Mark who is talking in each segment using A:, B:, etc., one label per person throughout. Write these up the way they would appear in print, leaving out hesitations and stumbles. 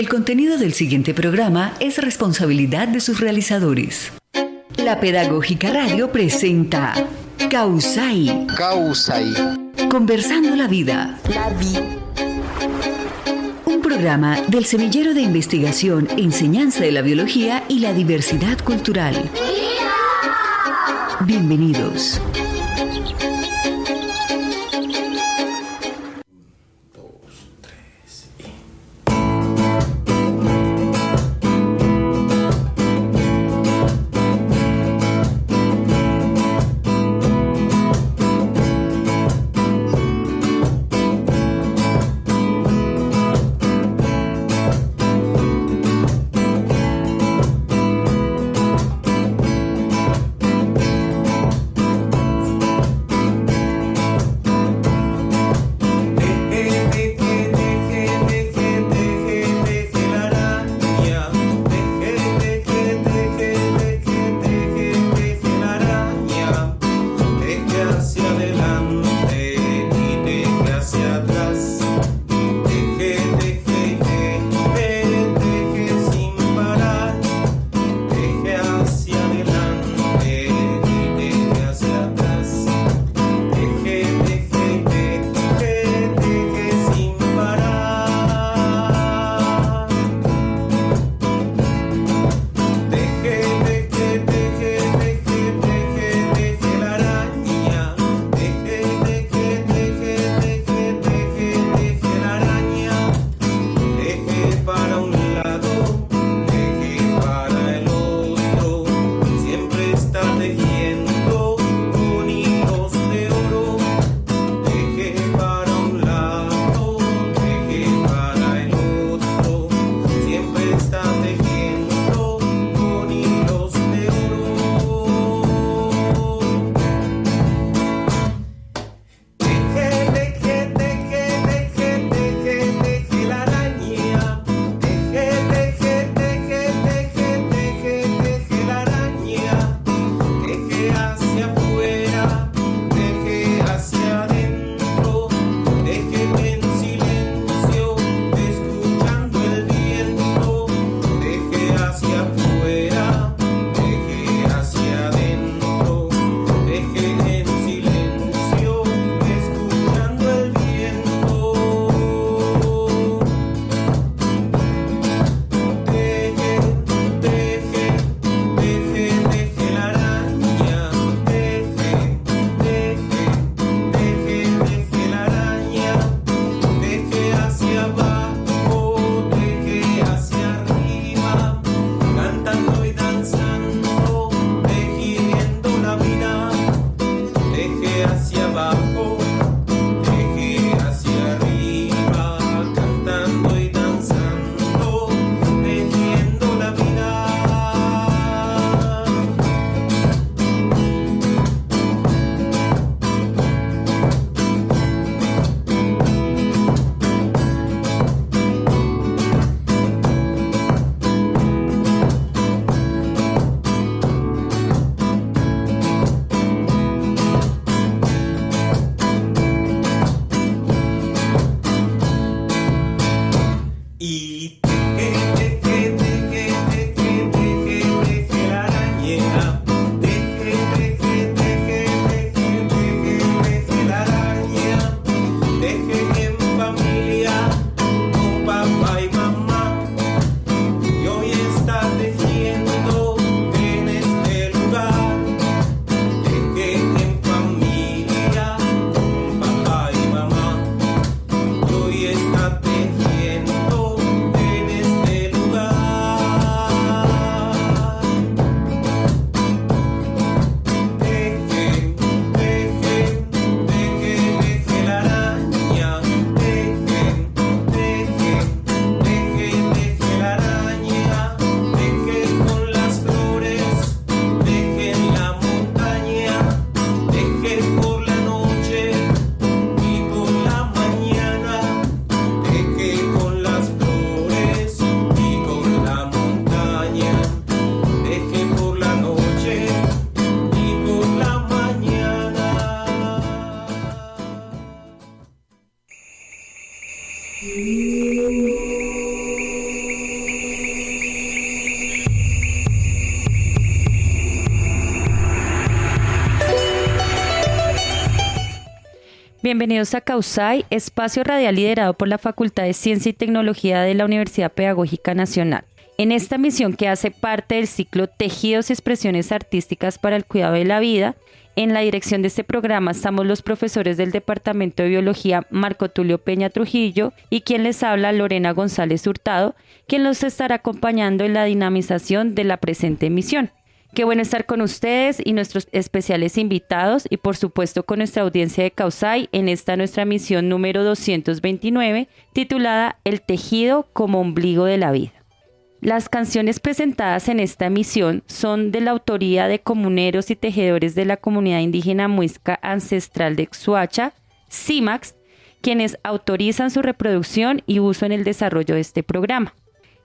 A: El contenido del siguiente programa es responsabilidad de sus realizadores. La Pedagógica Radio presenta Causai. Conversando la vida. Un programa del Semillero de Investigación e Enseñanza de la Biología y la Diversidad Cultural. Bienvenidos.
B: Hoy está tejiendo en este Bienvenidos a Causay, espacio radial liderado por la Facultad de Ciencia y Tecnología de la Universidad Pedagógica Nacional. En esta misión, que hace parte del ciclo Tejidos y Expresiones Artísticas para el Cuidado de la Vida, en la dirección de este programa estamos los profesores del Departamento de Biología Marco Tulio Peña Trujillo y quien les habla, Lorena González Hurtado, quien los estará acompañando en la dinamización de la presente emisión. Qué bueno estar con ustedes y nuestros especiales invitados y por supuesto con nuestra audiencia de Causay en esta nuestra misión número 229 titulada El tejido como ombligo de la vida. Las canciones presentadas en esta emisión son de la autoría de comuneros y tejedores de la comunidad indígena muisca ancestral de Xuacha, CIMAX, quienes autorizan su reproducción y uso en el desarrollo de este programa.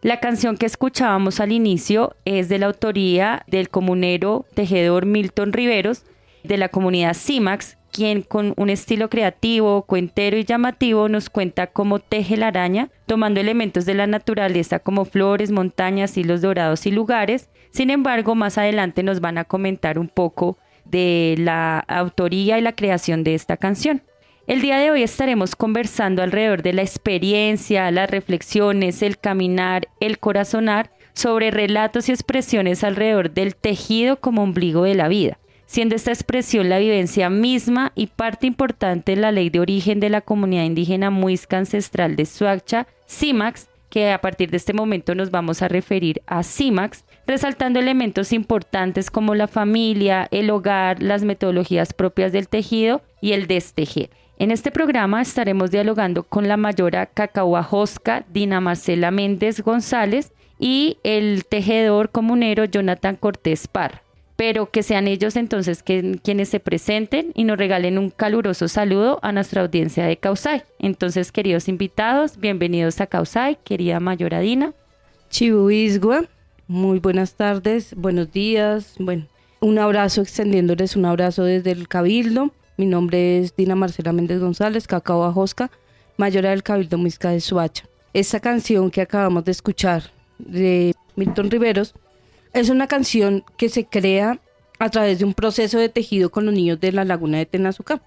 B: La canción que escuchábamos al inicio es de la autoría del comunero tejedor Milton Riveros de la comunidad CIMAX, quien con un estilo creativo, cuentero y llamativo nos cuenta cómo teje la araña, tomando elementos de la naturaleza como flores, montañas, hilos dorados y lugares. Sin embargo, más adelante nos van a comentar un poco de la autoría y la creación de esta canción. El día de hoy estaremos conversando alrededor de la experiencia, las reflexiones, el caminar, el corazonar, sobre relatos y expresiones alrededor del tejido como ombligo de la vida, siendo esta expresión la vivencia misma y parte importante de la ley de origen de la comunidad indígena muisca ancestral de Xuacha, CIMAX, que a partir de este momento nos vamos a referir a CIMAX, resaltando elementos importantes como la familia, el hogar, las metodologías propias del tejido y el destejer. En este programa estaremos dialogando con la mayora cacahuajosca Dina Marcela Méndez González y el tejedor comunero Jonathan Cortés Parra. Pero que sean ellos entonces quienes se presenten y nos regalen un caluroso saludo a nuestra audiencia de Causay. Entonces, queridos invitados, bienvenidos a Causay, querida mayora Dina.
C: Chibuisgua, muy buenas tardes, buenos días. Bueno, un abrazo, extendiéndoles un abrazo desde el Cabildo. Mi nombre es Dina Marcela Méndez González, cacahuajosca, mayora del Cabildo Muisca de Xuacha. Esta canción que acabamos de escuchar de Milton Riveros es una canción que se crea a través de un proceso de tejido con los niños de la laguna de Tenazucá.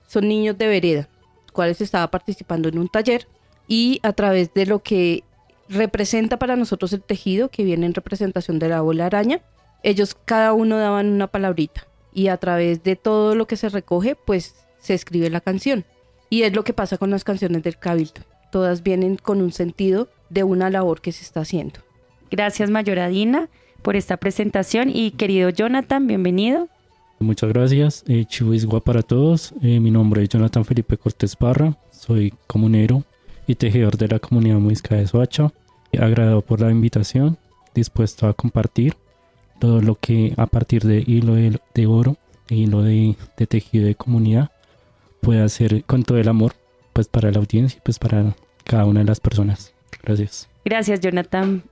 C: Son niños de vereda, los cuales estaba participando en un taller, y a través de lo que representa para nosotros el tejido, que viene en representación de la bola araña, ellos cada uno daban una palabrita y a través de todo lo que se recoge pues se escribe la canción. Y es lo que pasa con las canciones del Cabildo, todas vienen con un sentido de una labor que se está haciendo.
B: Gracias, mayora Dina, por esta presentación, y querido Jonathan, bienvenido.
D: Muchas gracias, Chihuisgua para todos. Mi nombre es Jonathan Felipe Cortés Parra, soy comunero y tejedor de la comunidad muisca de Xuacha. Agradado por la invitación, dispuesto a compartir todo lo que a partir de hilo de oro, hilo de tejido de comunidad, puede hacer con todo el amor pues para la audiencia y pues para cada una de las personas. Gracias.
B: Gracias, Jonathan,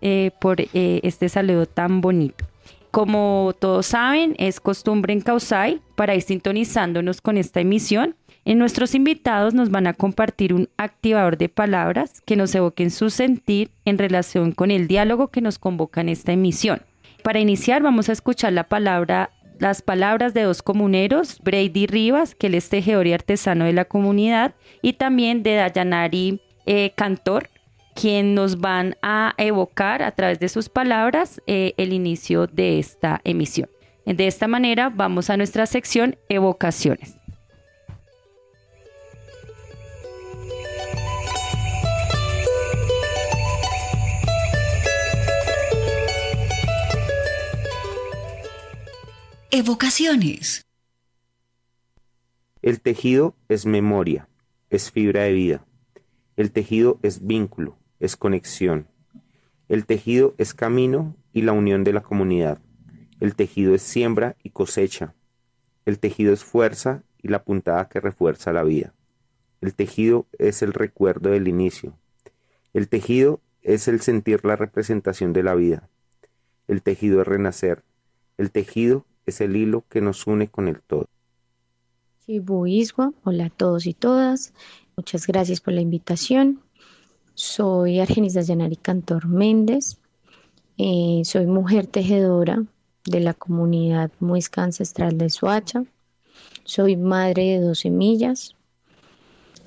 B: por este saludo tan bonito. Como todos saben, es costumbre en Causay, para ir sintonizándonos con esta emisión, nuestros invitados nos van a compartir un activador de palabras que nos evoquen su sentir en relación con el diálogo que nos convoca en esta emisión. Para iniciar, vamos a escuchar las palabras de dos comuneros, Brady Rivas, que él es tejedor y artesano de la comunidad, y también de Dayanari Cantor, quien nos van a evocar a través de sus palabras el inicio de esta emisión. De esta manera vamos a nuestra sección Evocaciones.
A: Evocaciones.
E: El tejido es memoria, es fibra de vida. El tejido es vínculo, es conexión. El tejido es camino y la unión de la comunidad. El tejido es siembra y cosecha. El tejido es fuerza y la puntada que refuerza la vida. El tejido es el recuerdo del inicio. El tejido es el sentir la representación de la vida. El tejido es renacer. El tejido es el hilo que nos une con el todo.
F: Chibuisgua, hola a todos y todas. Muchas gracias por la invitación. Soy Argenis Dayanari Cantor Méndez. Soy mujer tejedora de la comunidad muisca ancestral de Xuacha. Soy madre de 2 semillas.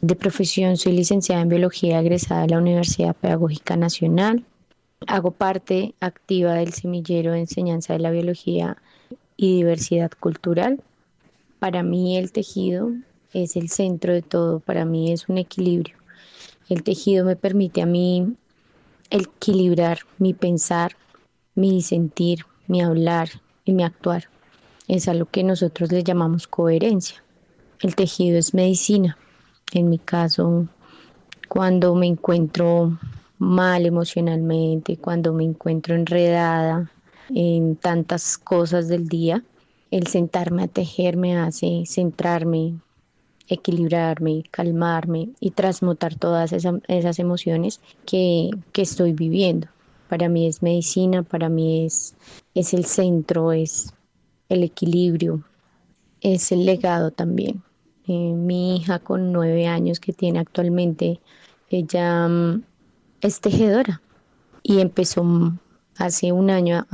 F: De profesión soy licenciada en Biología egresada de la Universidad Pedagógica Nacional. Hago parte activa del semillero de enseñanza de la biología y diversidad cultural. Para mí el tejido es el centro de todo, para mí es un equilibrio. El tejido me permite a mí equilibrar mi pensar, mi sentir, mi hablar y mi actuar. Es a lo que nosotros le llamamos coherencia. El tejido es medicina. En mi caso, cuando me encuentro mal emocionalmente, cuando me encuentro enredada en tantas cosas del día, el sentarme a tejer me hace centrarme, equilibrarme, calmarme y transmutar todas esas emociones que estoy viviendo. Para mí es medicina, para mí es el centro, es el equilibrio, es el legado también. Mi hija con 9 años que tiene actualmente, ella es tejedora y empezó hace un año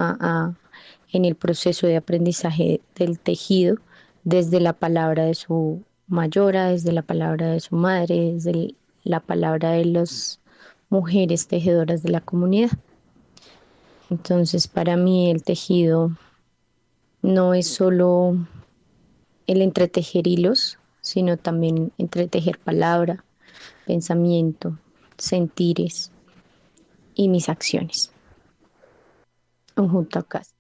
F: en el proceso de aprendizaje del tejido desde la palabra de su mayora, desde la palabra de su madre, desde la palabra de las mujeres tejedoras de la comunidad. Entonces, para mí el tejido no es solo el entretejer hilos, sino también entretejer palabra, pensamiento, sentires y mis acciones. Junto a casa.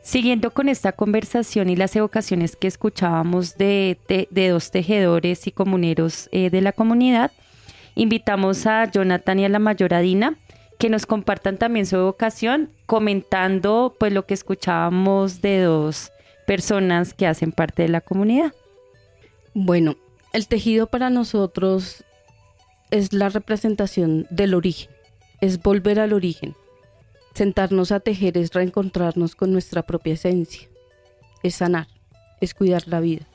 B: Siguiendo con esta conversación y las evocaciones que escuchábamos de dos tejedores y comuneros de la comunidad, invitamos a Jonathan y a la mayora Dina que nos compartan también su evocación, comentando pues lo que escuchábamos de dos personas que hacen parte de la comunidad.
C: Bueno, el tejido para nosotros es la representación del origen, es volver al origen. Sentarnos a tejer es reencontrarnos con nuestra propia esencia, es sanar, es cuidar la vida,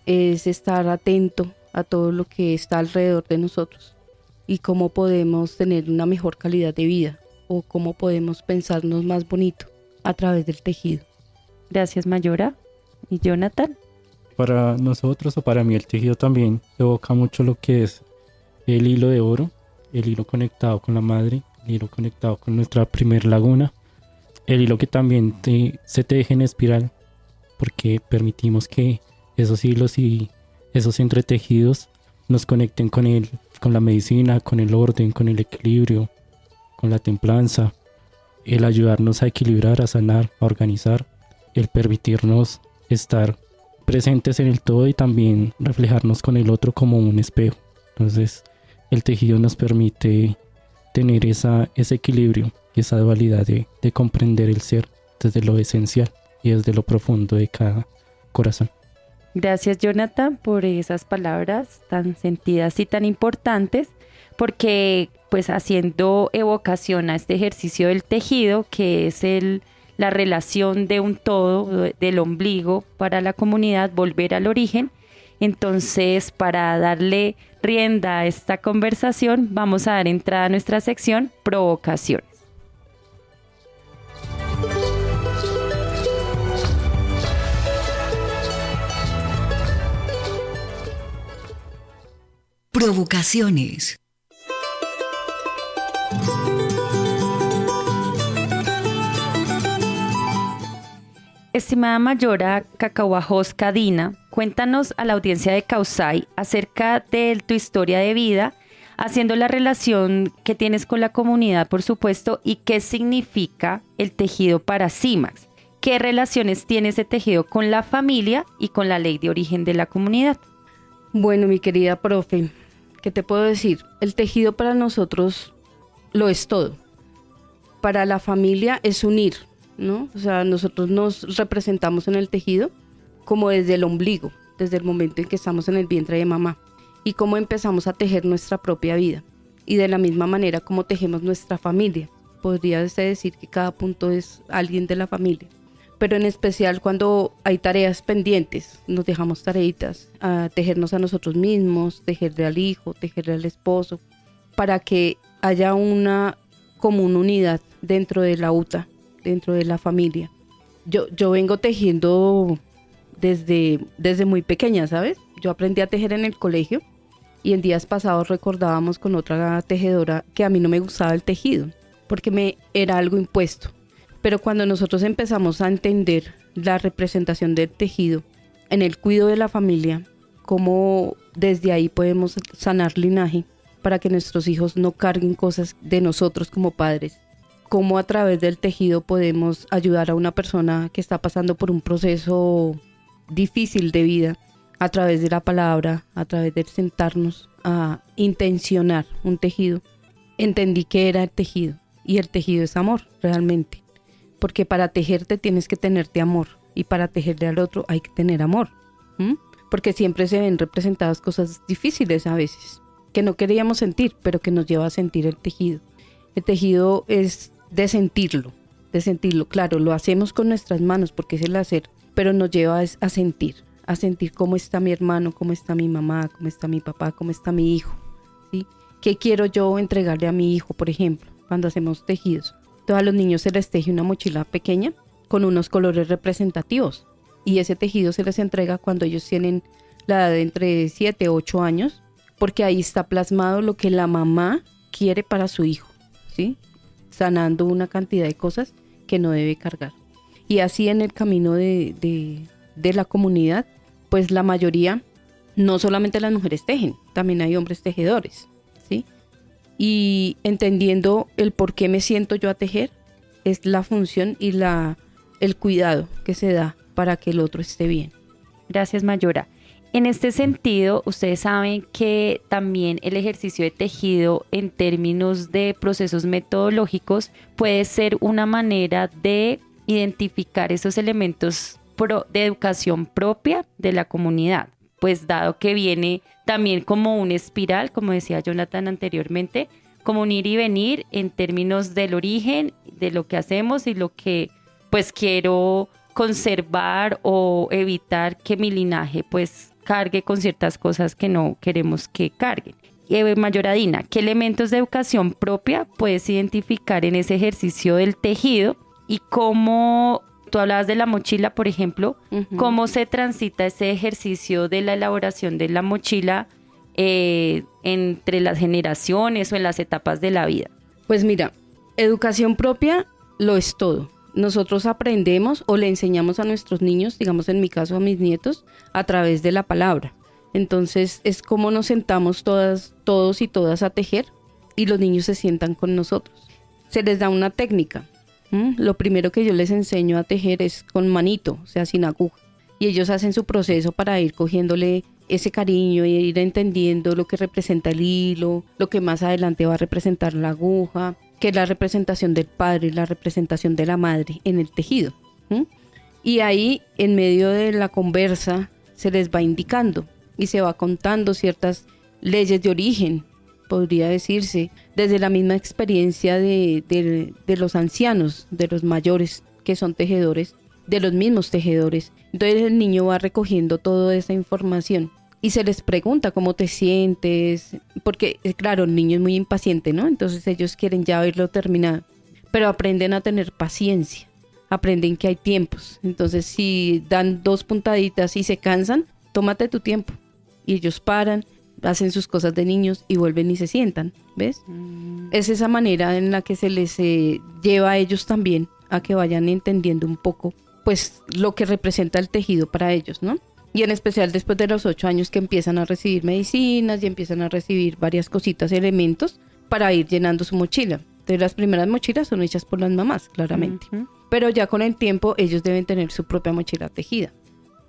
C: es estar atento a todo lo que está alrededor de nosotros y cómo podemos tener una mejor calidad de vida o cómo podemos pensarnos más bonito a través del tejido.
B: Gracias, mayora. ¿Y Jonathan?
D: Para nosotros o para mí el tejido también evoca mucho lo que es el hilo de oro, el hilo conectado con la madre, el hilo conectado con nuestra primer laguna, el hilo que también se teje en espiral, porque permitimos que esos hilos y esos entretejidos nos conecten con la medicina, con el orden, con el equilibrio, con la templanza, el ayudarnos a equilibrar, a sanar, a organizar, el permitirnos estar presentes en el todo y también reflejarnos con el otro como un espejo. Entonces, el tejido nos permite tener ese equilibrio y esa dualidad de comprender el ser desde lo esencial y desde lo profundo de cada corazón.
B: Gracias, Jonathan, por esas palabras tan sentidas y tan importantes, porque pues haciendo evocación a este ejercicio del tejido, que es la relación de un todo, del ombligo para la comunidad, volver al origen. Entonces, para darle rienda a esta conversación, vamos a dar entrada a nuestra sección Provocaciones.
A: Provocaciones.
B: Estimada mayora Cacahuajosca Dina, cuéntanos a la audiencia de Causay acerca de tu historia de vida, haciendo la relación que tienes con la comunidad, por supuesto, y qué significa el tejido para CIMAX. ¿Qué relaciones tiene ese tejido con la familia y con la ley de origen de la comunidad?
C: Bueno, mi querida profe, ¿qué te puedo decir? El tejido para nosotros lo es todo. Para la familia es unir, ¿no? O sea, nosotros nos representamos en el tejido como desde el ombligo, desde el momento en que estamos en el vientre de mamá y cómo empezamos a tejer nuestra propia vida y de la misma manera como tejemos nuestra familia. Podría decir que cada punto es alguien de la familia, pero en especial cuando hay tareas pendientes, nos dejamos tareitas, a tejernos a nosotros mismos, tejerle al hijo, tejerle al esposo, para que haya una común unidad dentro de la UTA, dentro de la familia. Yo vengo tejiendo desde muy pequeña, ¿sabes? Yo aprendí a tejer en el colegio y en días pasados recordábamos con otra tejedora que a mí no me gustaba el tejido porque me era algo impuesto. Pero cuando nosotros empezamos a entender la representación del tejido en el cuidado de la familia, cómo desde ahí podemos sanar linaje para que nuestros hijos no carguen cosas de nosotros como padres, cómo a través del tejido podemos ayudar a una persona que está pasando por un proceso difícil de vida, a través de la palabra, a través de sentarnos a intencionar un tejido. Entendí que era el tejido, y el tejido es amor, realmente. Porque para tejerte tienes que tenerte amor, y para tejerle al otro hay que tener amor. Porque siempre se ven representadas cosas difíciles a veces, que no queríamos sentir, pero que nos lleva a sentir el tejido. El tejido es de sentirlo. Claro, lo hacemos con nuestras manos porque es el hacer, pero nos lleva a sentir cómo está mi hermano, cómo está mi mamá, cómo está mi papá, cómo está mi hijo, ¿sí? ¿Qué quiero yo entregarle a mi hijo, por ejemplo, cuando hacemos tejidos? Entonces a los niños se les teje una mochila pequeña con unos colores representativos y ese tejido se les entrega cuando ellos tienen la edad de entre 7 u 8 años, porque ahí está plasmado lo que la mamá quiere para su hijo, ¿sí? Sanando una cantidad de cosas que no debe cargar. Y así en el camino de la comunidad, pues la mayoría, no solamente las mujeres tejen, también hay hombres tejedores, ¿sí? Y entendiendo el por qué me siento yo a tejer, es la función y el cuidado que se da para que el otro esté bien.
B: Gracias, Mayora. En este sentido, ustedes saben que también el ejercicio de tejido en términos de procesos metodológicos puede ser una manera de identificar esos elementos de educación propia de la comunidad, pues dado que viene también como una espiral, como decía Jonathan anteriormente, como un ir y venir en términos del origen, de lo que hacemos y lo que pues quiero conservar o evitar que mi linaje pues cargue con ciertas cosas que no queremos que carguen. Mayora Dina, ¿qué elementos de educación propia puedes identificar en ese ejercicio del tejido? Y cómo, tú hablabas de la mochila, por ejemplo, ¿cómo se transita ese ejercicio de la elaboración de la mochila entre las generaciones o en las etapas de la vida?
C: Pues mira, educación propia lo es todo. Nosotros aprendemos o le enseñamos a nuestros niños, digamos en mi caso a mis nietos, a través de la palabra. Entonces es como nos sentamos todos y todas a tejer y los niños se sientan con nosotros. Se les da una técnica. Lo primero que yo les enseño a tejer es con manito, o sea, sin aguja. Y ellos hacen su proceso para ir cogiéndole ese cariño y ir entendiendo lo que representa el hilo, lo que más adelante va a representar la aguja, que es la representación del padre, la representación de la madre en el tejido. Y ahí, en medio de la conversa, se les va indicando y se va contando ciertas leyes de origen, podría decirse, desde la misma experiencia de los ancianos, de los mayores que son tejedores, de los mismos tejedores. Entonces el niño va recogiendo toda esa información y se les pregunta cómo te sientes, porque claro, el niño es muy impaciente, ¿no? Entonces ellos quieren ya verlo terminado, pero aprenden a tener paciencia, aprenden que hay tiempos. Entonces si dan 2 puntaditas y se cansan, tómate tu tiempo. Y ellos paran, hacen sus cosas de niños y vuelven y se sientan, ¿ves? Es esa manera en la que se les lleva a ellos también a que vayan entendiendo un poco pues lo que representa el tejido para ellos, ¿no? Y en especial después de los 8 años que empiezan a recibir medicinas y empiezan a recibir varias cositas, elementos para ir llenando su mochila. Entonces las primeras mochilas son hechas por las mamás, claramente. Pero ya con el tiempo ellos deben tener su propia mochila tejida.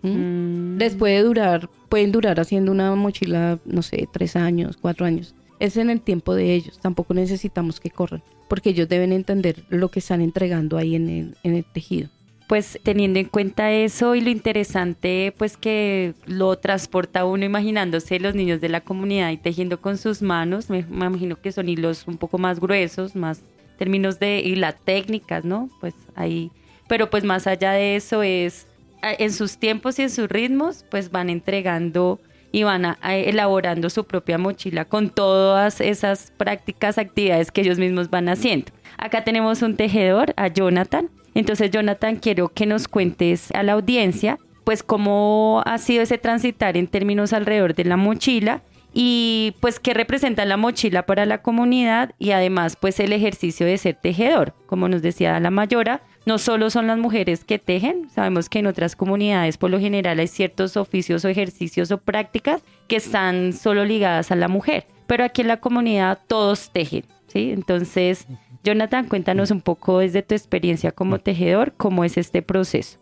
C: Les pueden durar haciendo una mochila, no sé, 3 años, 4 años. Es en el tiempo de ellos, tampoco necesitamos que corran, porque ellos deben entender lo que están entregando ahí en el tejido.
B: Pues teniendo en cuenta eso y lo interesante, pues que lo transporta uno imaginándose los niños de la comunidad y tejiendo con sus manos, me imagino que son hilos un poco más gruesos, más términos y las técnicas, ¿no? Pues ahí, pero pues más allá de eso es, en sus tiempos y en sus ritmos, pues van entregando y van elaborando su propia mochila con todas esas prácticas, actividades que ellos mismos van haciendo. Acá tenemos un tejedor, a Jonathan. Entonces, Jonathan, quiero que nos cuentes a la audiencia pues cómo ha sido ese transitar en términos alrededor de la mochila y pues qué representa la mochila para la comunidad y además pues el ejercicio de ser tejedor. Como nos decía la mayora, no solo son las mujeres que tejen, sabemos que en otras comunidades por lo general hay ciertos oficios o ejercicios o prácticas que están solo ligadas a la mujer, pero aquí en la comunidad todos tejen, ¿sí? Entonces, Jonathan, cuéntanos un poco desde tu experiencia como tejedor, ¿cómo es este proceso?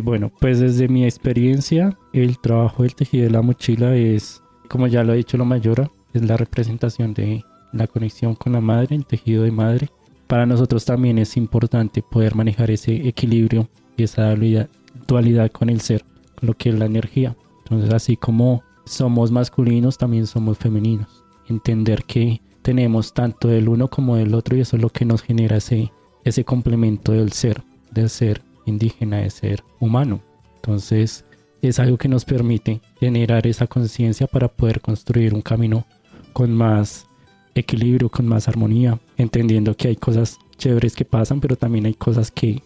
D: Bueno, pues desde mi experiencia, el trabajo del tejido de la mochila es, como ya lo ha dicho la mayora, es la representación de la conexión con la madre, el tejido de madre. Para nosotros también es importante poder manejar ese equilibrio y esa dualidad con el ser, con lo que es la energía. Entonces, así como somos masculinos, también somos femeninos. Entender que tenemos tanto del uno como del otro y eso es lo que nos genera ese complemento del ser indígena, de ser humano. Entonces es algo que nos permite generar esa conciencia para poder construir un camino con más equilibrio, con más armonía, entendiendo que hay cosas chéveres que pasan, pero también hay cosas que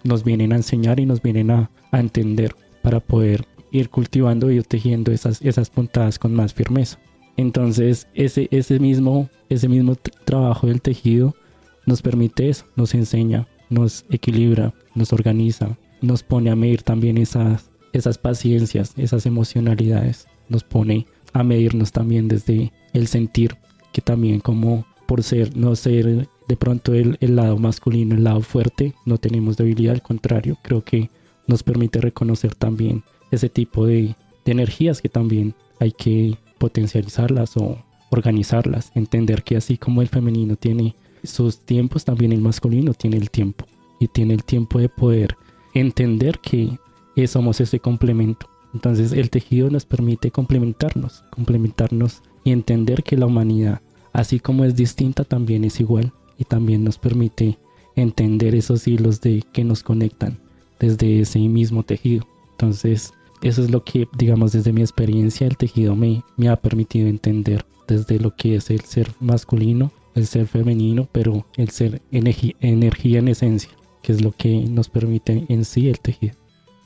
D: nos vienen a enseñar y nos vienen a entender para poder ir cultivando y ir tejiendo esas puntadas con más firmeza. Entonces ese mismo trabajo del tejido nos permite eso, nos enseña, nos equilibra, nos organiza, nos pone a medir también esas paciencias, esas emocionalidades, nos pone a medirnos también desde el sentir, que también como por no ser de pronto el lado masculino, el lado fuerte, no tenemos debilidad, al contrario, creo que nos permite reconocer también ese tipo de energías que también hay que potencializarlas o organizarlas, entender que así como el femenino tiene sus tiempos, también el masculino tiene el tiempo y tiene el tiempo de poder entender que somos ese complemento. Entonces el tejido nos permite complementarnos y entender que la humanidad, así como es distinta, también es igual y también nos permite entender esos hilos que nos conectan desde ese mismo tejido. Entonces eso es lo que, digamos, desde mi experiencia el tejido me ha permitido entender desde lo que es el ser masculino, el ser femenino, pero el ser energía en esencia, que es lo que nos permite en sí el tejido.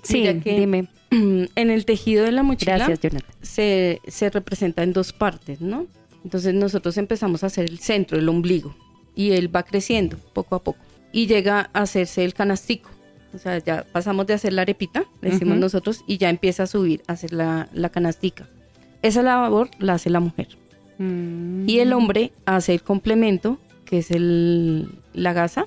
B: Sí, dime.
C: En el tejido de la mochila
B: Gracias, Jonathan.
C: se representa en dos partes, ¿no? Entonces nosotros empezamos a hacer el centro, el ombligo, y él va creciendo poco a poco y llega a hacerse el canastico. O sea, ya pasamos de hacer la arepita, le decimos nosotros, y ya empieza a subir a hacer la canastica. Esa labor la hace la mujer. Y el hombre hace el complemento, que es la gasa,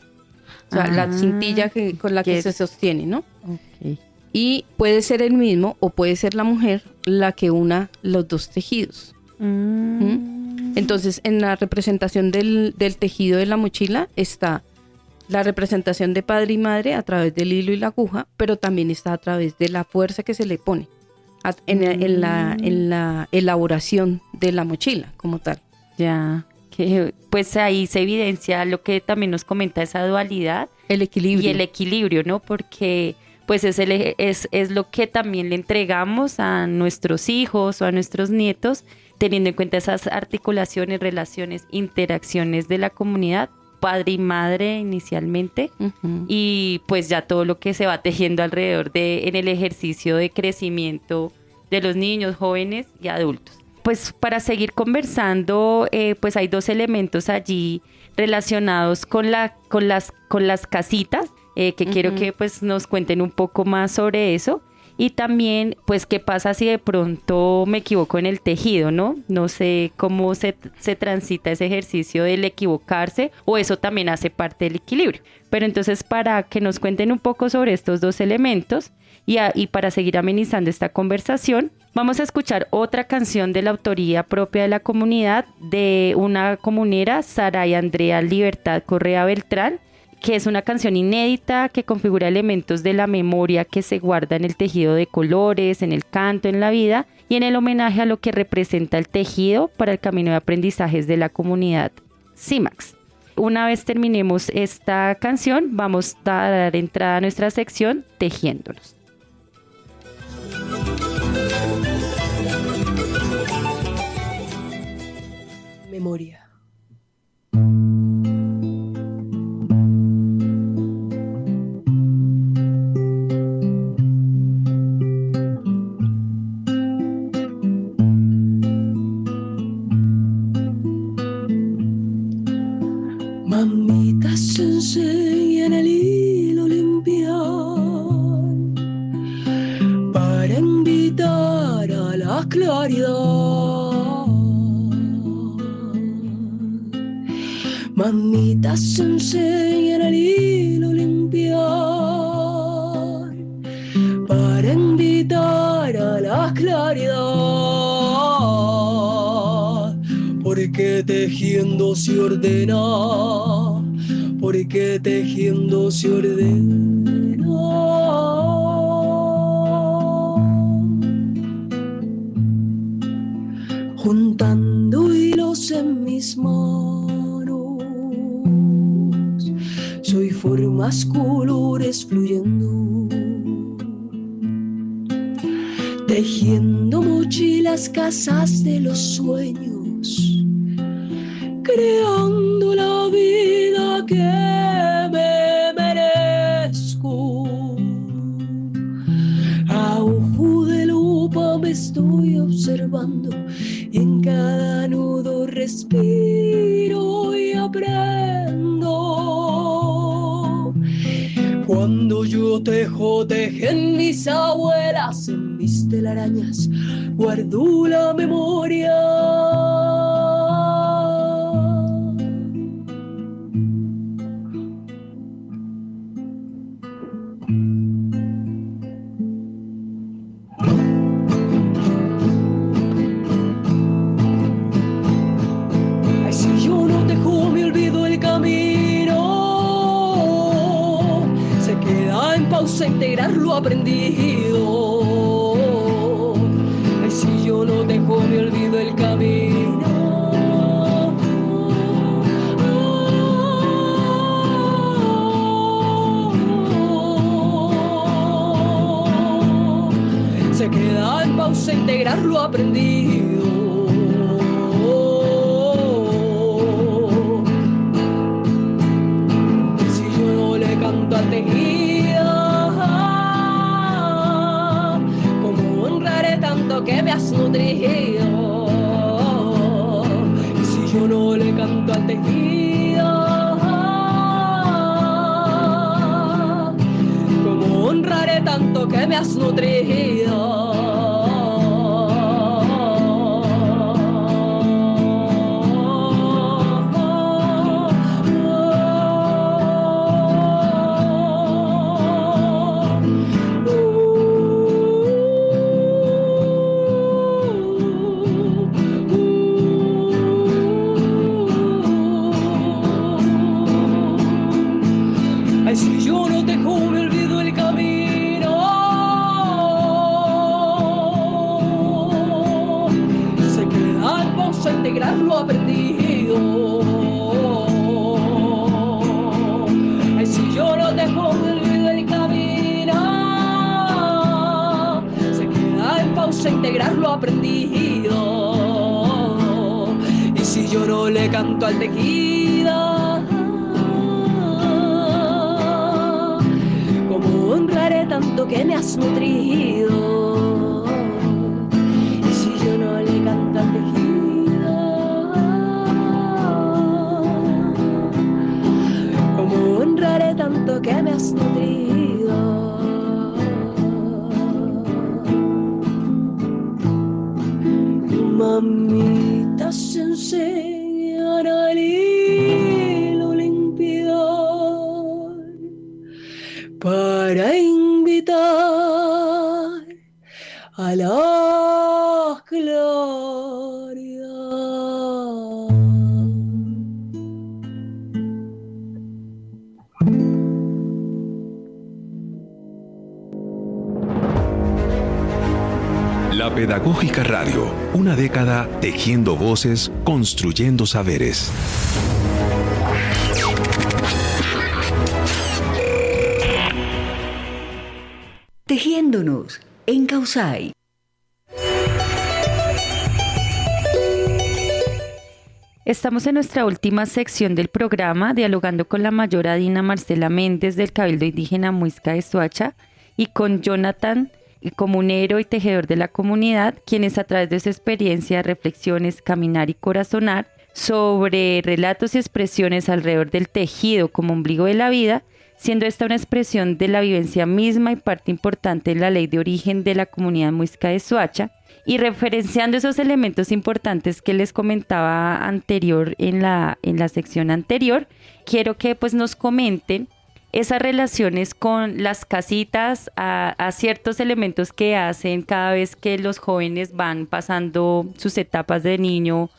C: o sea, la cintilla con la que se sostiene, ¿no?
B: Okay.
C: Y puede ser el mismo o puede ser la mujer la que una los dos tejidos. Entonces, en la representación del tejido de la mochila está la representación de padre y madre a través del hilo y la aguja, pero también está a través de la fuerza que se le pone en la elaboración de la mochila como tal.
B: Ya, que pues ahí se evidencia lo que también nos comenta esa dualidad.
C: El equilibrio.
B: Y el equilibrio, ¿no? Porque pues es lo que también le entregamos a nuestros hijos o a nuestros nietos, teniendo en cuenta esas articulaciones, relaciones, interacciones de la comunidad, padre y madre inicialmente, y pues ya todo lo que se va tejiendo alrededor en el ejercicio de crecimiento de los niños, jóvenes y adultos. Pues para seguir conversando, pues hay dos elementos allí relacionados con las casitas, que quiero que pues nos cuenten un poco más sobre eso. Y también, pues, ¿qué pasa si de pronto me equivoco en el tejido, no? No sé cómo se transita ese ejercicio del equivocarse, o eso también hace parte del equilibrio. Pero entonces, para que nos cuenten un poco sobre estos dos elementos y para seguir amenizando esta conversación, vamos a escuchar otra canción de la autoría propia de la comunidad, de una comunera, Saray Andrea Libertad Correa Beltrán, que es una canción inédita que configura elementos de la memoria que se guarda en el tejido de colores, en el canto, en la vida y en el homenaje a lo que representa el tejido para el camino de aprendizajes de la comunidad CIMAX. Una vez terminemos esta canción, vamos a dar entrada a nuestra sección Tejiéndonos.
G: Memoria. Mamitas enseñan el hilo limpiar para invitar a la claridad. Mamitas enseñan el hilo limpiar para invitar a la claridad. Porque tejiendo se ordena, porque tejiendo se ordena. Juntando hilos en mis manos, soy formas, colores fluyendo, tejiendo mochilas, casas de los sueños, creando la vida que me merezco. A ojo de lupa me estoy observando y en cada nudo respiro y aprendo. Cuando yo tejo, tejen mis abuelas, en mis telarañas guardo la memoria. Integrar lo aprendido. Ay, si yo no dejo, me olvido el camino. Se queda en pausa integrar lo aprendido. Si yo no le canto al tejido, que me has nutrido. Y si yo no le canto al tejido, ¿cómo honraré tanto que me has nutrido? Lo aprendido. Ay, si yo no dejo me olvido el camino, se queda en pausa integrar lo aprendido. Y si yo no le canto al tejido, ¿cómo honraré tanto que me has nutrido? Y si yo no le canto al tejido, honraré tanto que me has nutrido. Mamitas enseñan al hilo limpiar para invitar a la claridad.
H: La Pedagógica Radio, una década tejiendo voces, construyendo saberes.
A: Tejiéndonos en Causay.
B: Estamos en nuestra última sección del programa, dialogando con la mayora Dina Marcela Méndez del Cabildo Indígena Muisca de Soacha y con Jonathan, comunero y tejedor de la comunidad, quienes a través de su experiencia, reflexiones, caminar y corazonar, sobre relatos y expresiones alrededor del tejido como ombligo de la vida, siendo esta una expresión de la vivencia misma y parte importante de la ley de origen de la comunidad muisca de Soacha, y referenciando esos elementos importantes que les comentaba anterior en la sección anterior, quiero que pues nos comenten esas relaciones con las casitas, a ciertos elementos que hacen cada vez que los jóvenes van pasando sus etapas de niño,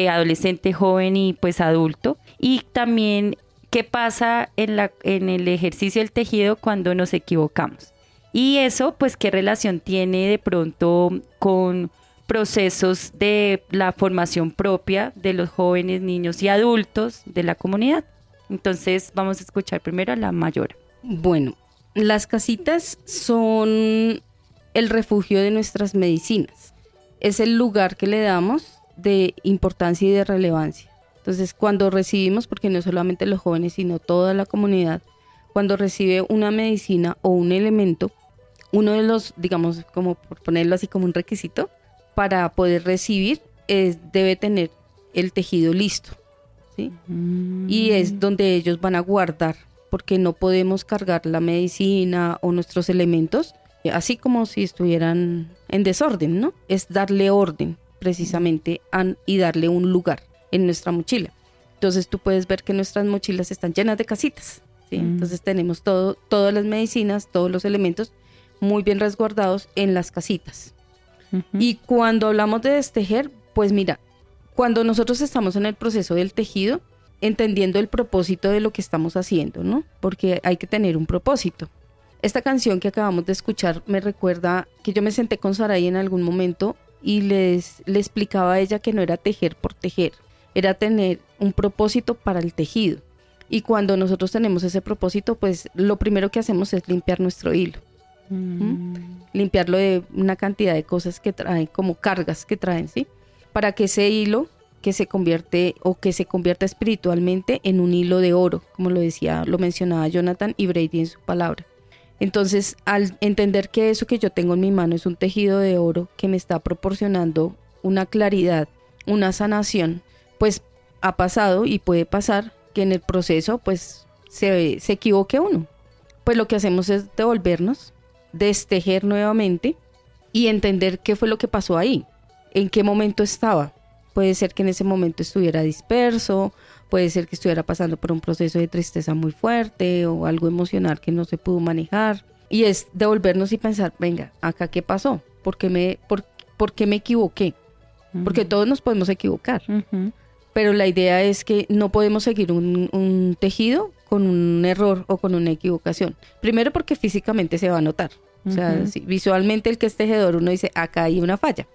B: adolescente, joven y pues adulto, y también qué pasa en el ejercicio del tejido cuando nos equivocamos. Y eso, pues, ¿qué relación tiene de pronto con procesos de la formación propia de los jóvenes, niños y adultos de la comunidad? Entonces, vamos a escuchar primero a la Mayora.
C: Bueno, las casitas son el refugio de nuestras medicinas. Es el lugar que le damos de importancia y de relevancia. Entonces, cuando recibimos, porque no solamente los jóvenes, sino toda la comunidad, cuando recibe una medicina o un elemento, uno de los, digamos, como por ponerlo así como un requisito, para poder recibir, debe tener el tejido listo, ¿sí? Y es donde ellos van a guardar, porque no podemos cargar la medicina o nuestros elementos, así como si estuvieran en desorden, ¿no? Es darle orden, precisamente, y darle un lugar en nuestra mochila. Entonces tú puedes ver que nuestras mochilas están llenas de casitas, ¿sí? Entonces tenemos todas las medicinas, todos los elementos muy bien resguardados en las casitas. Y cuando hablamos de destejer, pues mira, cuando nosotros estamos en el proceso del tejido, entendiendo el propósito de lo que estamos haciendo, ¿no? Porque hay que tener un propósito. Esta canción que acabamos de escuchar me recuerda que yo me senté con Saray en algún momento y le explicaba a ella que no era tejer por tejer, era tener un propósito para el tejido. Y cuando nosotros tenemos ese propósito, pues lo primero que hacemos es limpiar nuestro hilo. Limpiarlo de una cantidad de cosas que traen, como cargas que traen, ¿sí? Para que ese hilo que se convierta espiritualmente en un hilo de oro, como lo mencionaba Jonathan y Brady en su palabra. Entonces, al entender que eso que yo tengo en mi mano es un tejido de oro que me está proporcionando una claridad, una sanación, pues ha pasado y puede pasar que en el proceso pues se equivoque uno. Pues lo que hacemos es devolvernos, destejer nuevamente y entender qué fue lo que pasó ahí, en qué momento estaba. Puede ser que en ese momento estuviera disperso, puede ser que estuviera pasando por un proceso de tristeza muy fuerte o algo emocional que no se pudo manejar. Y es devolvernos y pensar, venga, ¿acá qué pasó? ¿Por qué me equivoqué? Porque todos nos podemos equivocar. Pero la idea es que no podemos seguir un tejido con un error o con una equivocación. Primero porque físicamente se va a notar. O sea, si visualmente el que es tejedor, uno dice, acá hay una falla.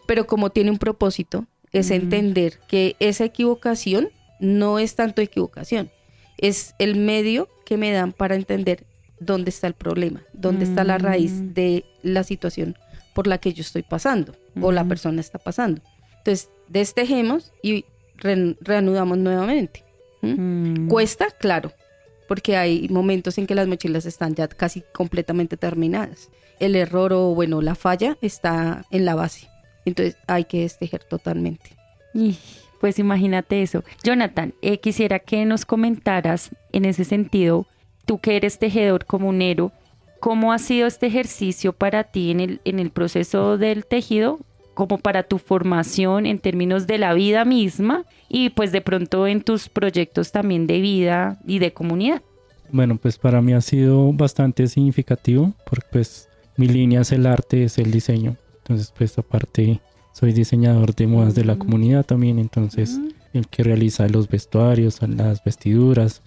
C: Pero como tiene un propósito, es entender que esa equivocación no es tanto equivocación. Es el medio que me dan para entender dónde está el problema, dónde está la raíz de la situación por la que yo estoy pasando o la persona está pasando. Entonces, destejemos y reanudamos nuevamente. Cuesta, claro, porque hay momentos en que las mochilas están ya casi completamente terminadas. El error o, bueno, la falla está en la base. Entonces, hay que destejer totalmente.
B: Pues imagínate eso. Jonathan, quisiera que nos comentaras en ese sentido, tú que eres tejedor comunero, ¿cómo ha sido este ejercicio para ti en el proceso del tejido, como para tu formación en términos de la vida misma y pues de pronto en tus proyectos también de vida y de comunidad?
D: Bueno, pues para mí ha sido bastante significativo porque pues mi línea es el arte, es el diseño. Entonces pues aparte soy diseñador de modas de la comunidad también, entonces el que realiza los vestuarios, las vestiduras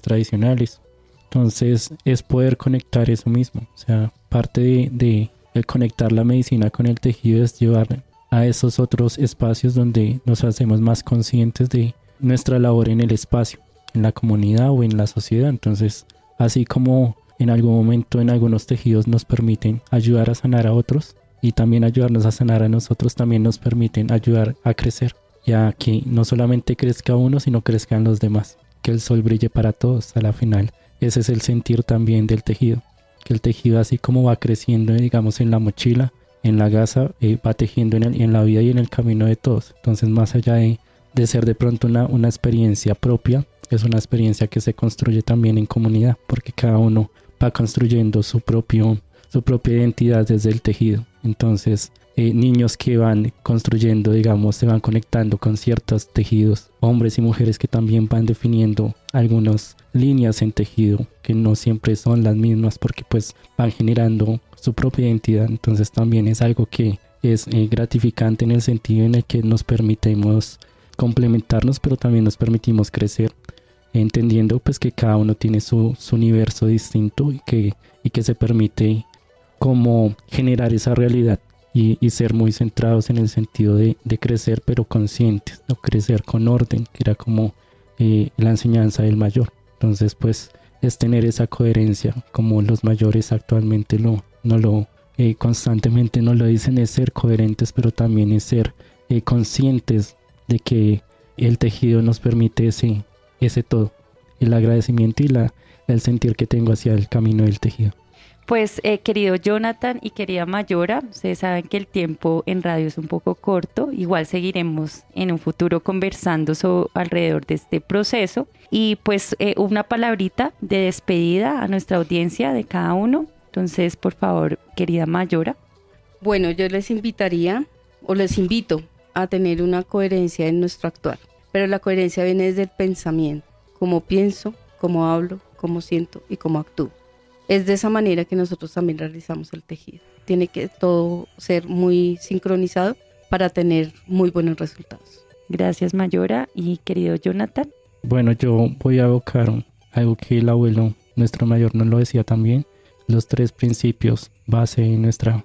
D: tradicionales. Entonces es poder conectar eso mismo, o sea, parte de conectar la medicina con el tejido es llevar a esos otros espacios donde nos hacemos más conscientes de nuestra labor en el espacio, en la comunidad o en la sociedad. Entonces, así como en algún momento en algunos tejidos nos permiten ayudar a sanar a otros y también ayudarnos a sanar a nosotros, también nos permiten ayudar a crecer, ya que no solamente crezca uno, sino crezcan los demás, que el sol brille para todos a la final. Ese es el sentir también del tejido, que el tejido así como va creciendo, digamos, en la mochila, en la gasa va tejiendo en la vida y en el camino de todos. Entonces, más allá de ser de pronto una experiencia propia, es una experiencia que se construye también en comunidad, porque cada uno va construyendo su propia identidad desde el tejido. Entonces, niños que van construyendo, digamos, se van conectando con ciertos tejidos, hombres y mujeres que también van definiendo algunas líneas en tejido que no siempre son las mismas, porque pues van generando su propia identidad. Entonces también es algo que es gratificante en el sentido en el que nos permitimos complementarnos, pero también nos permitimos crecer, entendiendo pues que cada uno tiene su universo distinto y que se permite como generar esa realidad y ser muy centrados en el sentido de crecer, pero conscientes, no crecer con orden, que era como la enseñanza del mayor. Entonces pues es tener esa coherencia, como los mayores actualmente constantemente nos lo dicen, es ser coherentes, pero también es ser conscientes de que el tejido nos permite ese todo, el agradecimiento y el sentir que tengo hacia el camino del tejido.
B: Pues querido Jonathan y querida Mayora, ustedes saben que el tiempo en radio es un poco corto, igual seguiremos en un futuro conversando alrededor de este proceso y pues una palabrita de despedida a nuestra audiencia de cada uno. Entonces, por favor, querida Mayora.
C: Bueno, yo les invito a tener una coherencia en nuestro actuar, pero la coherencia viene desde el pensamiento, cómo pienso, cómo hablo, cómo siento y cómo actúo. Es de esa manera que nosotros también realizamos el tejido. Tiene que todo ser muy sincronizado para tener muy buenos resultados.
B: Gracias, Mayora. Y querido Jonathan.
D: Bueno, yo voy a evocar algo que el abuelo, nuestro mayor, nos lo decía también. Los 3 principios base de nuestra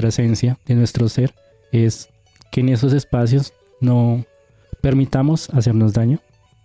D: esencia, de nuestro ser, es que en esos espacios no permitamos hacernos daño,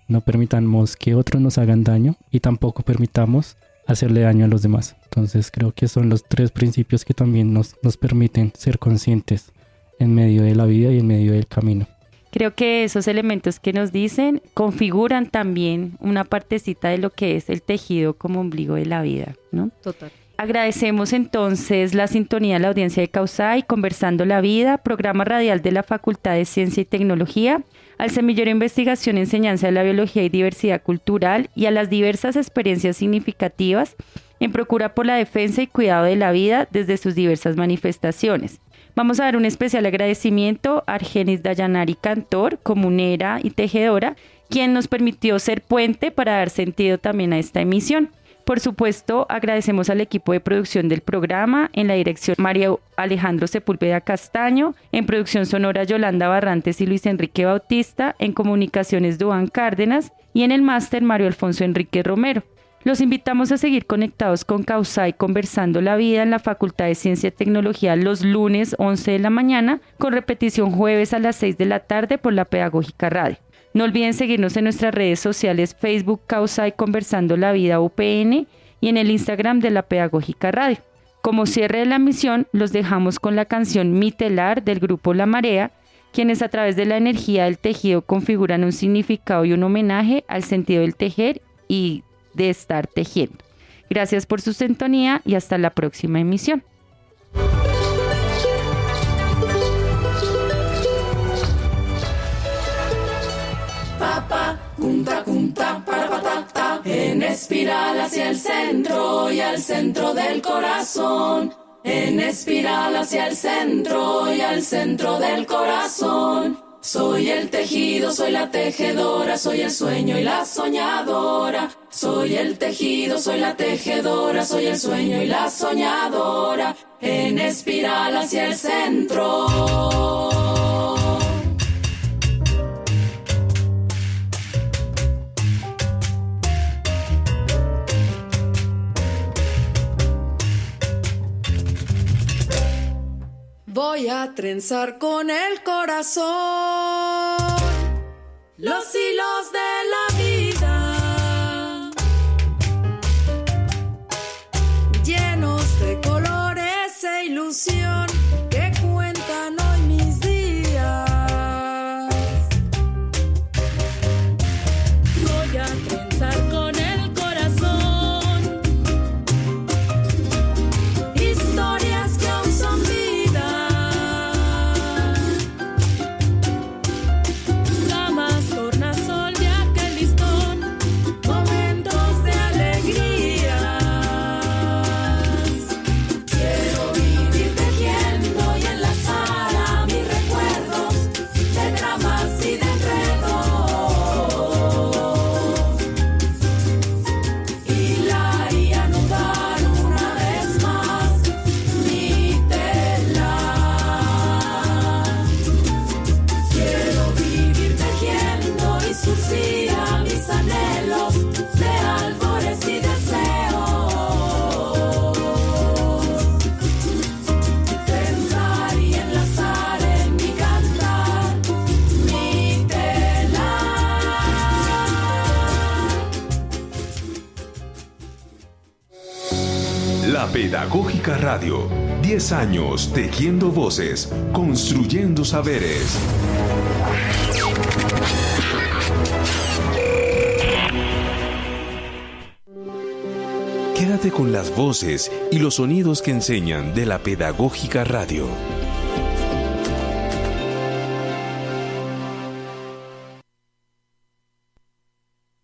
D: no permitamos que otros nos hagan daño y tampoco permitamos hacerle daño a los demás. Entonces creo que son los 3 principios que también nos permiten ser conscientes en medio de la vida y en medio del camino.
B: Creo que esos elementos que nos dicen configuran también una partecita de lo que es el tejido como ombligo de la vida, ¿no?
C: Total.
B: Agradecemos entonces la sintonía de la audiencia de CAUSAI, Conversando la Vida, programa radial de la Facultad de Ciencia y Tecnología, al Semillero de Investigación y Enseñanza de la Biología y Diversidad Cultural y a las diversas experiencias significativas en procura por la defensa y cuidado de la vida desde sus diversas manifestaciones. Vamos a dar un especial agradecimiento a Argenis Dayanari Cantor, comunera y tejedora, quien nos permitió ser puente para dar sentido también a esta emisión. Por supuesto, agradecemos al equipo de producción del programa, en la dirección María Alejandro Sepúlveda Castaño, en producción sonora Yolanda Barrantes y Luis Enrique Bautista, en comunicaciones Duan Cárdenas y en el máster Mario Alfonso Enrique Romero. Los invitamos a seguir conectados con CAUSAI Conversando la Vida en la Facultad de Ciencia y Tecnología los lunes 11 de la mañana, con repetición jueves a las 6 de la tarde por la Pedagógica Radio. No olviden seguirnos en nuestras redes sociales Facebook CAUSAI Conversando la Vida UPN y en el Instagram de la Pedagógica Radio. Como cierre de la emisión, los dejamos con la canción Mi Telar del grupo La Marea, quienes a través de la energía del tejido configuran un significado y un homenaje al sentido del tejer y de estar tejiendo. Gracias por su sintonía y hasta la próxima emisión.
G: En espiral hacia el centro y al centro del corazón. En espiral hacia el centro y al centro del corazón. Soy el tejido, soy la tejedora, soy el sueño y la soñadora. Soy el tejido, soy la tejedora, soy el sueño y la soñadora. En espiral hacia el centro. Voy a trenzar con el corazón los hilos de la vida, llenos de colores e ilusión que cuentan hoy mis días. Voy a trenzar con el corazón historias que aún son vida.
H: La Pedagógica Radio. 10 años tejiendo voces, construyendo saberes. Quédate con las voces y los sonidos que enseñan de La Pedagógica Radio.